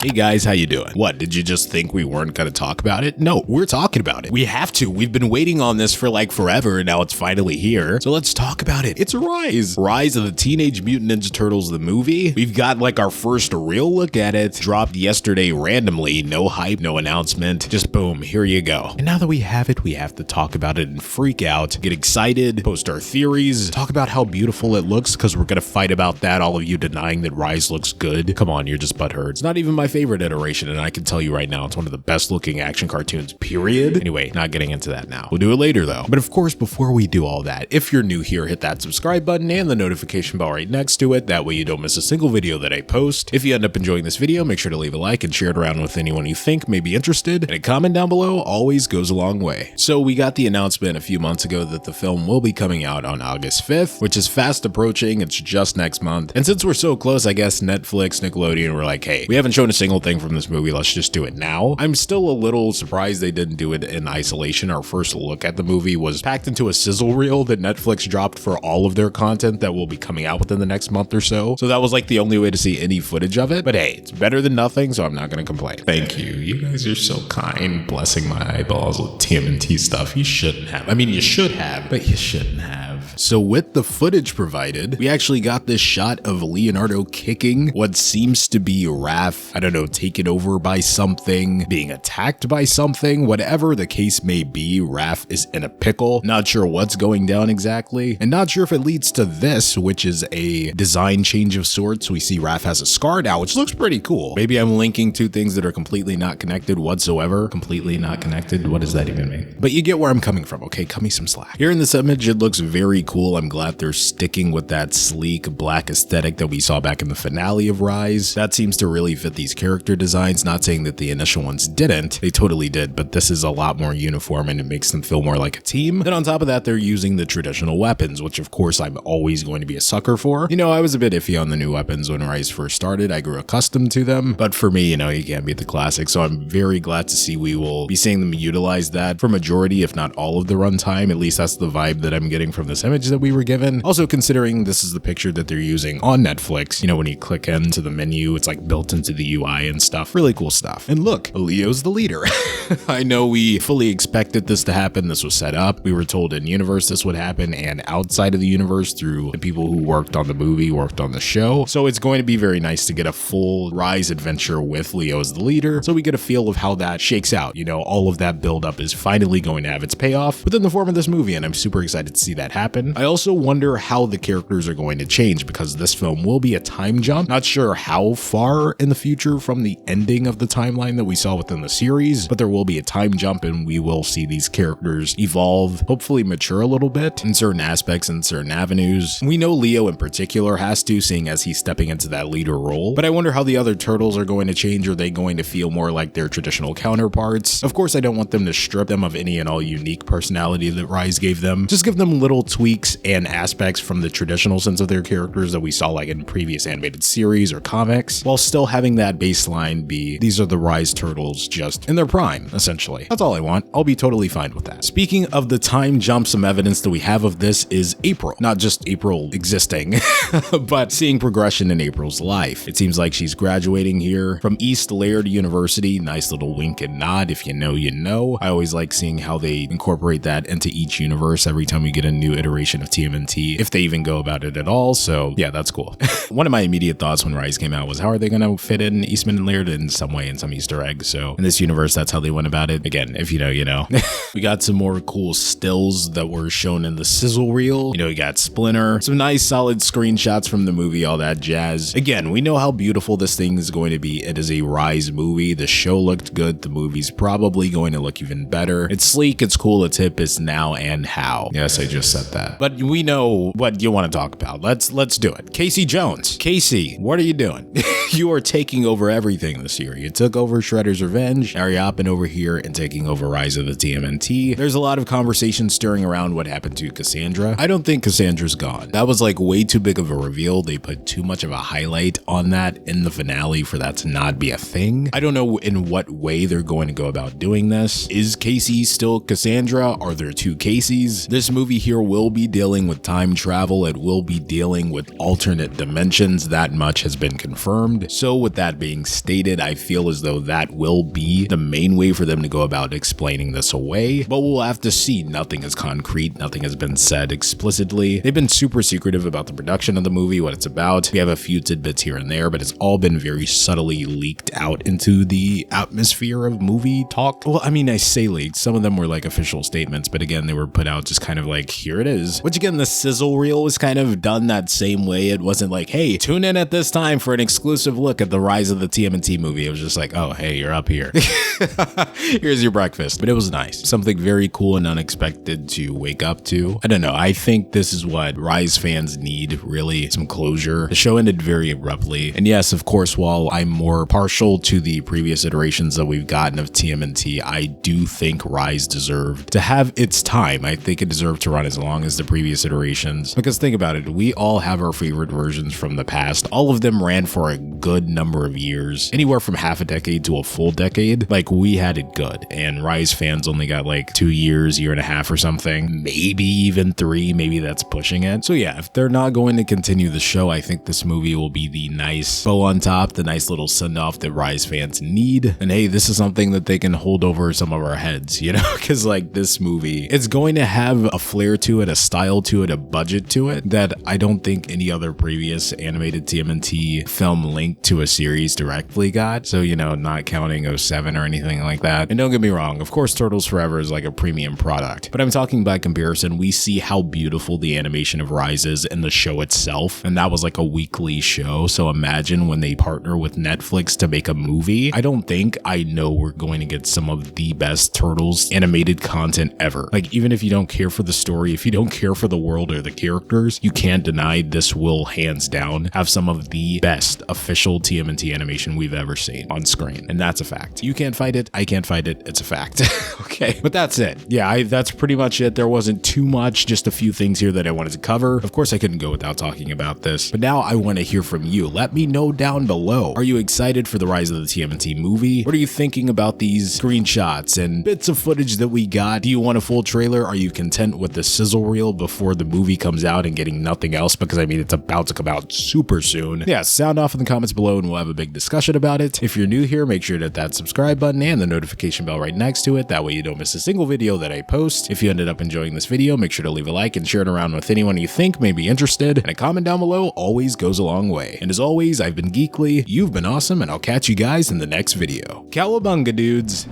Hey guys, how you doing? What, did you just think we weren't gonna talk about it? No, we're talking about it. We have to. We've been waiting on this for like forever, and now it's finally here. So let's talk about it. It's Rise. Rise of the Teenage Mutant Ninja Turtles, the movie. We've got like our first real look at it. Dropped yesterday randomly. No hype, no announcement. Just boom, here you go. And now that we have it, we have to talk about it and freak out, get excited, post our theories, talk about how beautiful it looks, because we're gonna fight about that, all of you denying that Rise looks good. Come on, you're just butthurt. It's not even my favorite iteration, and I can tell you right now, it's one of the best looking action cartoons, period. Anyway, not getting into that now. We'll do it later though. But of course, before we do all that, if you're new here, hit that subscribe button and the notification bell right next to it. That way you don't miss a single video that I post. If you end up enjoying this video, make sure to leave a like and share it around with anyone you think may be interested. And a comment down below always goes a long way. So we got the announcement a few months ago that the film will be coming out on August 5th, which is fast approaching. It's just next month. And since we're so close, I guess Netflix, Nickelodeon were like, hey, we haven't shown a single thing from this movie, let's just do it now. I'm still a little surprised they didn't do it in isolation. Our first look at the movie was packed into a sizzle reel that Netflix dropped for all of their content that will be coming out within the next month or so. So that was like the only way to see any footage of it. But hey, it's better than nothing, so I'm not gonna complain. Thank you. You guys are so kind, blessing my eyeballs with TMNT stuff. You shouldn't have. I mean, you should have, but you shouldn't have. So with the footage provided, we actually got this shot of Leonardo kicking what seems to be Raph, I don't know, taken over by something, being attacked by something, whatever the case may be. Raph is in a pickle. Not sure what's going down exactly, and not sure if it leads to this, which is a design change of sorts. We see Raph has a scar now, which looks pretty cool. Maybe I'm linking two things that are completely not connected whatsoever. Completely not connected? What does that even mean? But you get where I'm coming from, okay? Cut me some slack. Here in this image, it looks very cool. I'm glad they're sticking with that sleek black aesthetic that we saw back in the finale of Rise. That seems to really fit these character designs. Not saying that the initial ones didn't. They totally did, but this is a lot more uniform and it makes them feel more like a team. Then on top of that, they're using the traditional weapons, which of course I'm always going to be a sucker for. You know, I was a bit iffy on the new weapons when Rise first started. I grew accustomed to them, but for me, you know, you can't beat the classics. So I'm very glad to see we will be seeing them utilize that for majority, if not all of the runtime. At least that's the vibe that I'm getting from this image that we were given. Also considering this is the picture that they're using on Netflix, you know, when you click into the menu, it's like built into the UI and stuff. Really cool stuff. And look, Leo's the leader. I know we fully expected this to happen. This was set up. We were told in universe this would happen and outside of the universe through the people who worked on the movie, worked on the show. So it's going to be very nice to get a full Rise adventure with Leo as the leader. So we get a feel of how that shakes out. You know, all of that buildup is finally going to have its payoff within the form of this movie. And I'm super excited to see that happen. I also wonder how the characters are going to change because this film will be a time jump. Not sure how far in the future from the ending of the timeline that we saw within the series, but there will be a time jump and we will see these characters evolve, hopefully mature a little bit in certain aspects and certain avenues. We know Leo in particular has to, seeing as he's stepping into that leader role, but I wonder how the other turtles are going to change. Are they going to feel more like their traditional counterparts? Of course, I don't want them to strip them of any and all unique personality that Rise gave them. Just give them little tweaks and aspects from the traditional sense of their characters that we saw like in previous animated series or comics, while still having that baseline be, these are the Rise turtles just in their prime, essentially. That's all I want. I'll be totally fine with that. Speaking of the time jump, some evidence that we have of this is April. Not just April existing, but seeing progression in April's life. It seems like she's graduating here from EASTLAIRD University. Nice little wink and nod. If you know, you know. I always like seeing how they incorporate that into each universe every time we get a new iteration of TMNT, if they even go about it at all. So yeah, that's cool. One of my immediate thoughts when Rise came out was, how are they going to fit in Eastman and Laird in some way, in some Easter egg? So in this universe, that's how they went about it. Again, if you know, you know. We got some more cool stills that were shown in the sizzle reel. You know, we got Splinter, some nice solid screenshots from the movie, all that jazz. Again, we know how beautiful this thing is going to be. It is a Rise movie. The show looked good. The movie's probably going to look even better. It's sleek, it's cool, it's hip, it's now and how. Yes, I just said that. But we know what you want to talk about. Let's do it. Casey Jones. Casey, what are you doing? You are taking over everything this year. You took over Shredder's Revenge. Now you're hopping over here and taking over Rise of the TMNT. There's a lot of conversation stirring around what happened to Cassandra. I don't think Cassandra's gone. That was like way too big of a reveal. They put too much of a highlight on that in the finale for that to not be a thing. I don't know in what way they're going to go about doing this. Is Casey still Cassandra? Are there two Caseys? This movie here will be dealing with time travel. It will be dealing with alternate dimensions. That much has been confirmed. So with that being stated, I feel as though that will be the main way for them to go about explaining this away, but we'll have to see. Nothing is concrete. Nothing has been said explicitly. They've been super secretive about the production of the movie, what it's about. We have a few tidbits here and there, but it's all been very subtly leaked out into the atmosphere of movie talk. Well, I mean, I say leaked. Some of them were like official statements, but again, they were put out just kind of like, here it is. Which again, the sizzle reel was kind of done that same way. It wasn't like, hey, tune in at this time for an exclusive look at the rise of the TMNT movie. It was just like, oh, hey, you're up here. Here's your breakfast. But it was nice. Something very cool and unexpected to wake up to. I don't know. I think this is what Rise fans need, really. Some closure. The show ended very abruptly. And yes, of course, while I'm more partial to the previous iterations that we've gotten of TMNT, I do think Rise deserved to have its time. I think it deserved to run as long as the previous iterations. Because think about it, we all have our favorite versions from the past. All of them ran for a good number of years, anywhere from half a decade to a full decade. Like, we had it good, and Rise fans only got like 2 years, year and a half or something, maybe even 3, maybe that's pushing it. So yeah, if they're not going to continue the show, I think this movie will be the nice bow on top, the nice little send-off that Rise fans need. And hey, this is something that they can hold over some of our heads, you know, because like this movie, it's going to have a flair to it, a style to it, a budget to it that I don't think any other previous animated TMNT film linked to a series directly got. So, you know, not counting 07 or anything like that. And don't get me wrong, of course, Turtles Forever is like a premium product, but I'm talking by comparison. We see how beautiful the animation of Rise is in the show itself, and that was like a weekly show. So imagine when they partner with Netflix to make a movie. I know we're going to get some of the best Turtles animated content ever. Like, even if you don't care for the story, if you don't care for the world or the characters, you can't deny this will hands down have some of the best official TMNT animation we've ever seen on screen. And that's a fact. You can't fight it. I can't fight it. It's a fact. Okay, but that's it. Yeah, that's pretty much it. There wasn't too much, just a few things here that I wanted to cover. Of course, I couldn't go without talking about this, but now I want to hear from you. Let me know down below. Are you excited for the Rise of the TMNT movie? What are you thinking about these screenshots and bits of footage that we got? Do you want a full trailer? Are you content with the sizzle reel before the movie comes out and getting nothing else? Because I mean, it's about to come out super soon. Yeah, sound off in the comments below and we'll have a big discussion about it. If you're new here, make sure to hit that subscribe button and the notification bell right next to it. That way you don't miss a single video that I post. If you ended up enjoying this video, make sure to leave a like and share it around with anyone you think may be interested. And a comment down below always goes a long way. And as always, I've been Geekly, you've been awesome, and I'll catch you guys in the next video. Cowabunga, dudes.